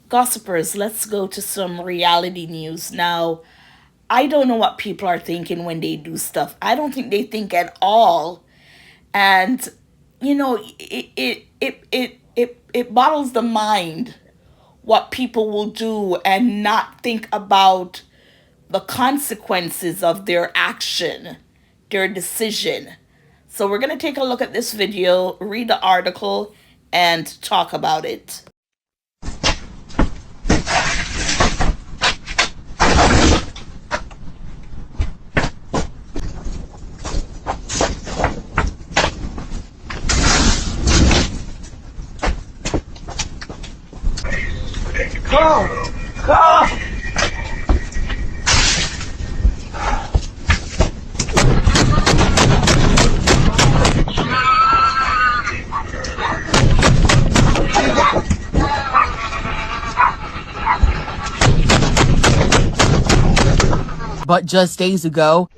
Gossipers, let's go to some reality news. Now, I don't know what people are thinking when they do stuff. I don't think they think at all. And, it boggles the mind what people will do and not think about the consequences of their action, their decision. So, we're going to take a look at this video, read the article, and talk about it. Go! Go! But just days ago,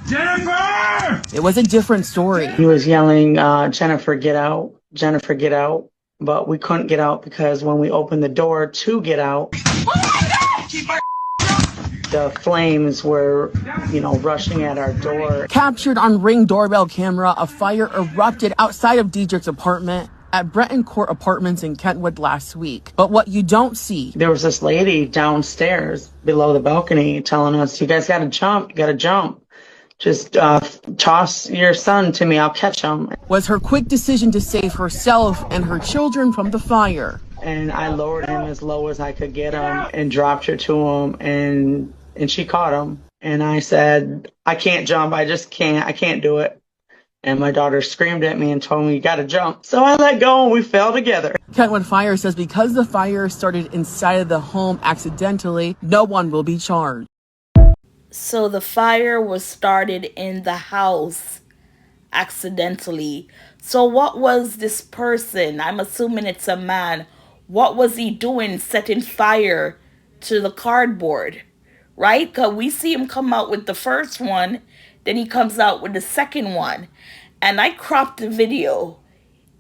Jennifer! it was a different story. He was yelling, Jennifer, get out. Jennifer, get out. But we couldn't get out because when we opened the door to get out, the flames were, rushing at our door. Captured on Ring doorbell camera, a fire erupted outside of Diedrich's apartment at Breton Court Apartments in Kentwood last week. But what you don't see, There was this lady downstairs below the balcony telling us, you guys got to jump. You got to jump. Just toss your son to me. I'll catch him. was her quick decision to save herself and her children from the fire. And I lowered him as low as I could get him and dropped her to him. And she caught him. And I said, I can't jump. I just can't. I can't do it. And my daughter screamed at me and told me, you got to jump. So I let go and we fell together. Kentwood Fire says because the fire started inside of the home accidentally, no one will be charged. So the fire was started in the house accidentally. So what was this person? I'm assuming it's a man. What was he doing setting fire to the cardboard? Right? Because we see him come out with the first one, then he comes out with the second one. And I cropped the video.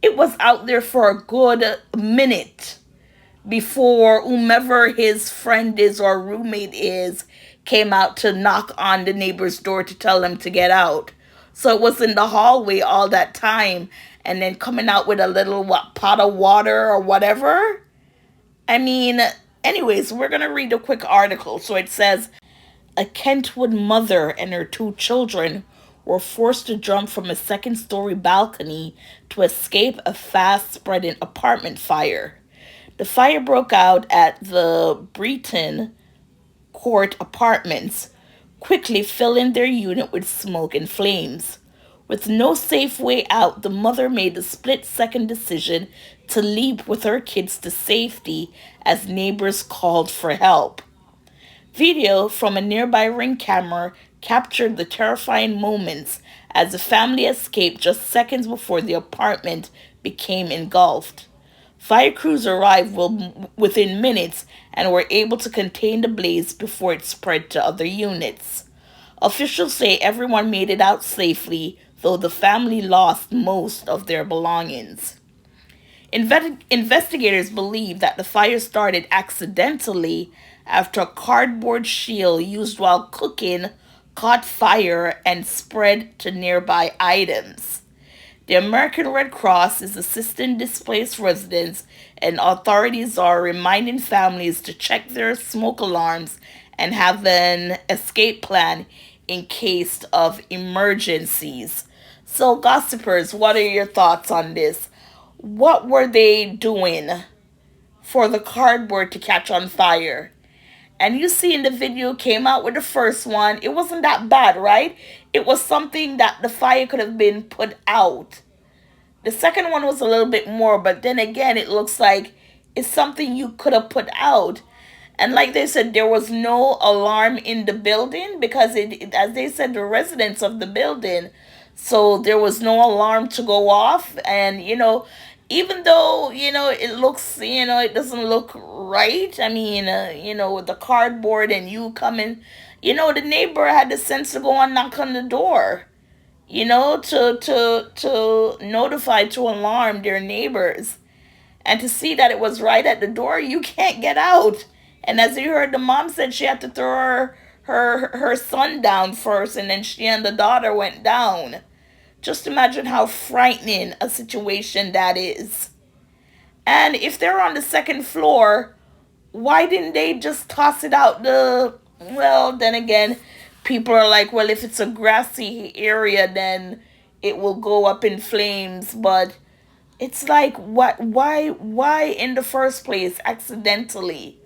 It was out there for a good minute before whomever his friend is or roommate is came out to knock on the neighbor's door to tell them to get out. So it was in the hallway all that time and then coming out with a little pot of water or whatever. I mean, anyways, we're going to read a quick article. So it says a Kentwood mother and her two children were forced to jump from a second-story balcony to escape a fast-spreading apartment fire. The fire broke out at the Breton Court Apartments, quickly filling their unit with smoke and flames. With no safe way out, the mother made the split-second decision to leap with her kids to safety as neighbors called for help. Video from a nearby Ring camera captured the terrifying moments as the family escaped just seconds before the apartment became engulfed. Fire crews arrived within minutes and were able to contain the blaze before it spread to other units. Officials say everyone made it out safely, though the family lost most of their belongings. Investigators believe that the fire started accidentally after a cardboard shield used while cooking caught fire and spread to nearby items. The American Red Cross is assisting displaced residents, and authorities are reminding families to check their smoke alarms and have an escape plan in case of emergencies. So, gossipers, what are your thoughts on this? What were they doing for the cardboard to catch on fire? And you see in the video came out with the first one. It wasn't that bad, right? It was something that the fire could have been put out. The second one was a little bit more, but then again, it looks like it's something you could have put out. And like they said, there was no alarm in the building because, as they said, the residents of the building. So there was no alarm to go off. And, even though, it looks, it doesn't look right. I mean, with the cardboard and you coming, the neighbor had the sense to go and knock on the door, to notify, to alarm their neighbors. And to see that it was right at the door, you can't get out. And as you heard, the mom said she had to throw her son down first, and then she and the daughter went down. Just imagine how frightening a situation that is. And if they're on the second floor, why didn't they just toss it out the, well, then again, people are like, well, if it's a grassy area, then it will go up in flames. But it's like, what, why in the first place accidentally?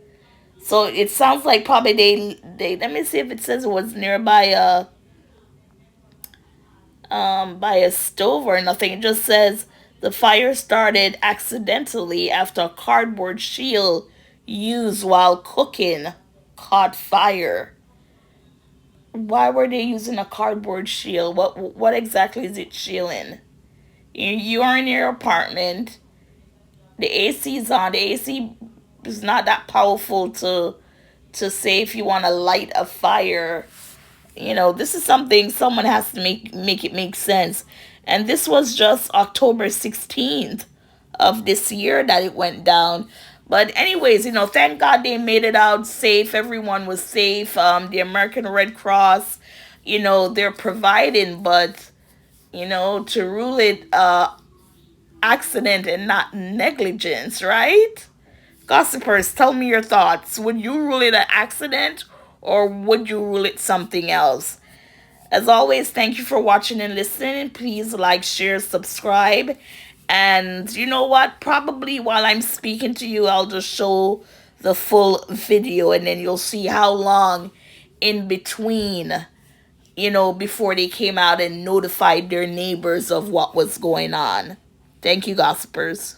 So it sounds like probably they let me see if it says it was nearby by a stove or nothing. It just says the fire started accidentally after a cardboard shield used while cooking caught fire. Why were they using a cardboard shield? What exactly is it shielding? You are in your apartment. The AC is on. The AC is not that powerful to say if you want to light a fire. This is something someone has to make it make sense. And this was just October 16th of this year that it went down. But anyways, thank God they made it out safe. Everyone was safe. The American Red Cross, they're providing, but to rule it accident and not negligence, right? Gossipers, tell me your thoughts. Would you rule it an accident, or would you rule it something else? As always, thank you for watching and listening. Please like, share, subscribe. And you know what? Probably while I'm speaking to you, I'll just show the full video, and then you'll see how long in between, before they came out and notified their neighbors of what was going on. Thank you, gossipers.